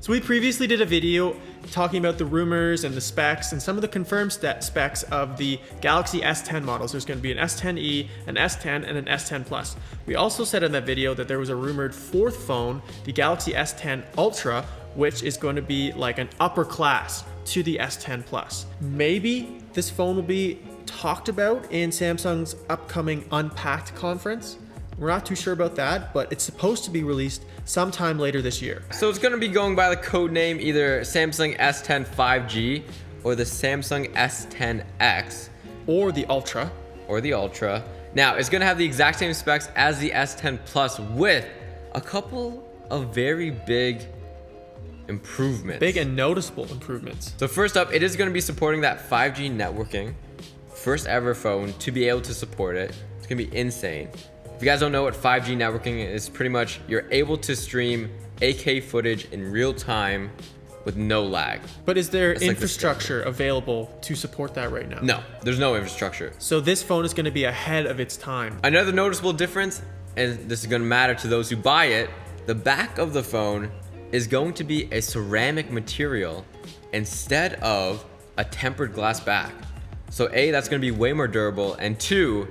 So we previously did a video talking about the rumors and the specs and some of the confirmed specs of the Galaxy S10 models. There's going to be an S10e, an S10, and an S10 Plus. We also said in that video that there was a rumored fourth phone, the Galaxy S10 Ultra, which is going to be like an upper class to the S10 Plus. Maybe this phone will be talked about in Samsung's upcoming Unpacked conference. We're not too sure about that, but it's supposed to be released sometime later this year. So it's gonna be going by the code name either Samsung S10 5G or the Samsung S10X. Or the Ultra. Or the Ultra. Now, it's gonna have the exact same specs as the S10 Plus with a couple of very big improvements. Big and noticeable improvements. So first up, it is gonna be supporting that 5G networking. First ever phone to be able to support it. It's gonna be insane. If you guys don't know what 5G networking is, pretty much you're able to stream 8K footage in real time with no lag. But is there infrastructure available to support that right now? No, there's no infrastructure. So this phone is going to be ahead of its time. Another noticeable difference, and this is going to matter to those who buy it, the back of the phone is going to be a ceramic material instead of a tempered glass back. So A, that's going to be way more durable, and two,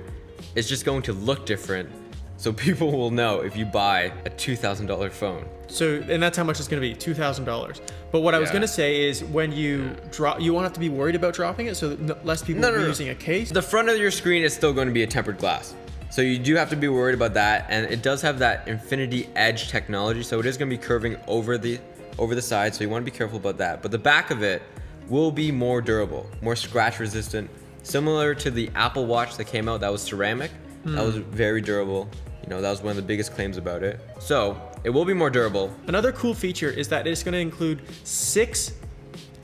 it's just going to look different, so people will know if you buy a $2,000 phone. So, and that's how much it's going to be, $2,000. But what I was going to say is when you drop, you won't have to be worried about dropping it, so that less people will be using a case. The front of your screen is still going to be a tempered glass. So you do have to be worried about that, and it does have that infinity edge technology, so it is going to be curving over the side, so you want to be careful about that. But the back of it will be more durable, more scratch resistant, similar to the Apple Watch that came out that was ceramic. That was very durable. You know, that was one of the biggest claims about it. So it will be more durable. Another cool feature is that it's going to include 6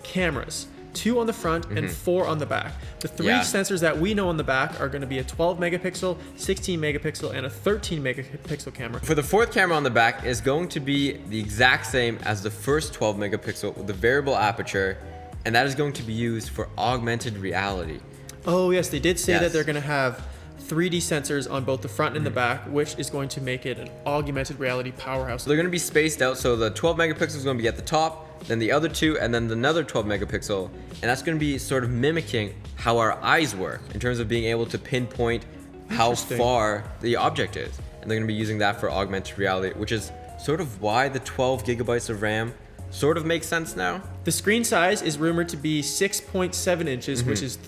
cameras, 2 on the front and 4 on the back. The 3 sensors that we know on the back are going to be a 12 megapixel, 16 megapixel, and a 13 megapixel camera. For the 4th camera on the back is going to be the exact same as the first 12 megapixel with the variable aperture, and that is going to be used for augmented reality. Oh yes, they did say that they're going to have 3D sensors on both the front and the back, which is going to make it an augmented reality powerhouse. They're going to be spaced out, so the 12 megapixels is going to be at the top, then the other 2, and then another 12 megapixel, and that's going to be sort of mimicking how our eyes work in terms of being able to pinpoint how far the object is. And they're going to be using that for augmented reality, which is sort of why the 12 gigabytes of RAM sort of makes sense now. The screen size is rumored to be 6.7 inches, which is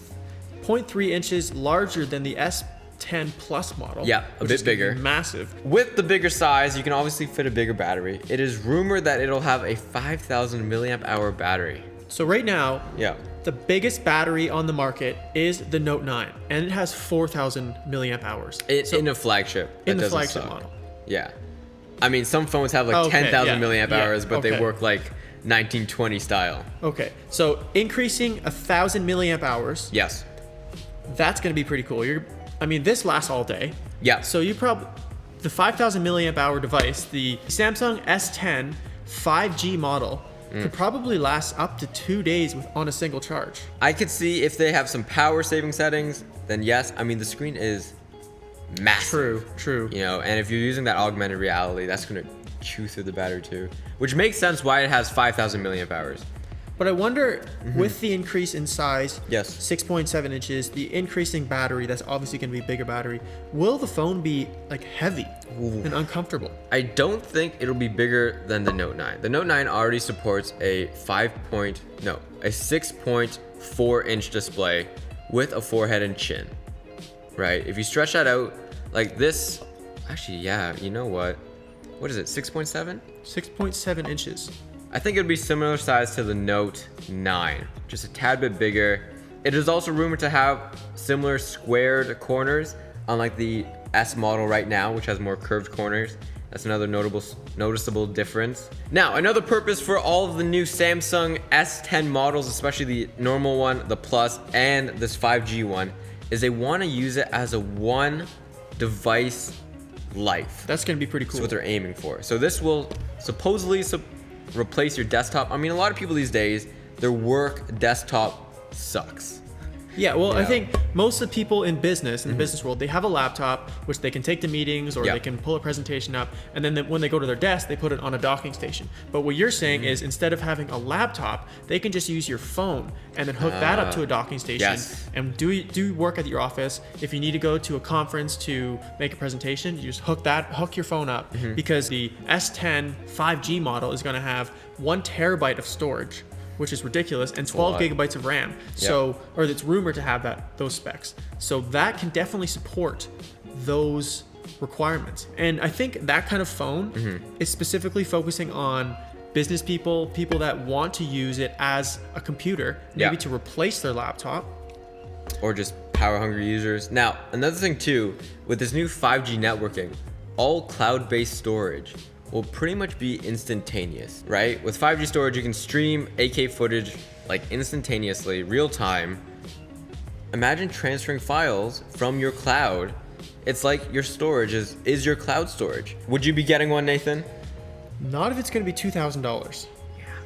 0.3 inches larger than the S10 Plus model. Yeah, a bit bigger. Massive. With the bigger size, you can obviously fit a bigger battery. It is rumored that it'll have a 5,000 milliamp hour battery. So right now, the biggest battery on the market is the Note 9, and it has 4,000 milliamp hours. In a flagship. In the flagship model. Yeah. I mean, some phones have like 10,000 milliamp hours, but they work like 1920 style. Okay, so increasing 1,000 milliamp hours. Yes. That's going to be pretty cool. I mean, this lasts all day. Yeah. So you probably, the 5,000 milliamp hour device, the Samsung S10 5G model, could probably last up to 2 days on a single charge. I could see if they have some power saving settings, then yes. I mean, the screen is massive. True. You know, and if you're using that augmented reality, that's going to chew through the battery too, which makes sense why it has 5,000 milliamp hours. But I wonder, with the increase in size, 6.7 inches, the increasing battery, that's obviously going to be a bigger battery, will the phone be like heavy and uncomfortable? I don't think it'll be bigger than the Note 9. The Note 9 already supports a 6.4 inch display with a forehead and chin, right? If you stretch that out like this, actually, yeah, you know what? What is it, 6.7? 6.7 inches. I think it would be similar size to the Note 9, just a tad bit bigger. It is also rumored to have similar squared corners, unlike the S model right now, which has more curved corners. That's another noticeable difference. Now, another purpose for all of the new Samsung S10 models, especially the normal one, the Plus, and this 5G one, is they want to use it as a one device life. That's going to be pretty cool. That's what they're aiming for. So this will supposedly replace your desktop. I mean, a lot of people these days, their work desktop sucks. Yeah, well, I Yeah. think most of the people in business, in the business world, they have a laptop which they can take to meetings or Yeah. they can pull a presentation up, and then when they go to their desk, they put it on a docking station. But what you're saying is instead of having a laptop, they can just use your phone and then hook that up to a docking station Yes. and do work at your office. If you need to go to a conference to make a presentation, you just hook your phone up, because the S10 5G model is going to have 1 terabyte of storage, which is ridiculous, and 12 gigabytes of RAM. So, or it's rumored to have those specs. So that can definitely support those requirements. And I think that kind of phone is specifically focusing on business people that want to use it as a computer, maybe to replace their laptop. Or just power hungry users. Now, another thing too, with this new 5G networking, all cloud-based storage will pretty much be instantaneous, right? With 5G storage, you can stream 8K footage like instantaneously, real time. Imagine transferring files from your cloud. It's like your storage is your cloud storage. Would you be getting one, Nathan? Not if it's going to be $2,000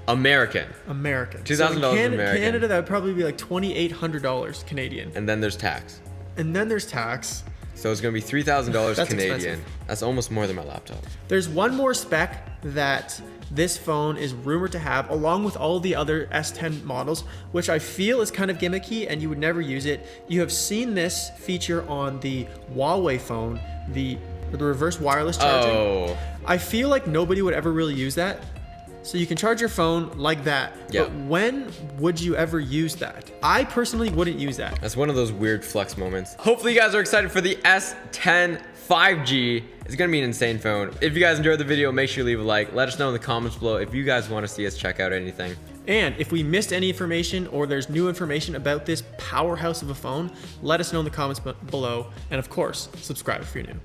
American. American. $2,000 So in American. Canada, that would probably be like $2,800 Canadian. And then there's tax. And then there's tax. So it's gonna be $3,000 That's Canadian. expensive. That's almost more than my laptop. There's one more spec that this phone is rumored to have, along with all the other S10 models, which I feel is kind of gimmicky and you would never use it. You have seen this feature on the Huawei phone, the reverse wireless charging. Oh. I feel like nobody would ever really use that. So you can charge your phone like that. Yeah. But when would you ever use that? I personally wouldn't use that. That's one of those weird flex moments. Hopefully you guys are excited for the S10 5G. It's gonna be an insane phone. If you guys enjoyed the video, make sure you leave a like. Let us know in the comments below if you guys want to see us check out anything. And if we missed any information or there's new information about this powerhouse of a phone, let us know in the comments below. And of course, subscribe if you're new.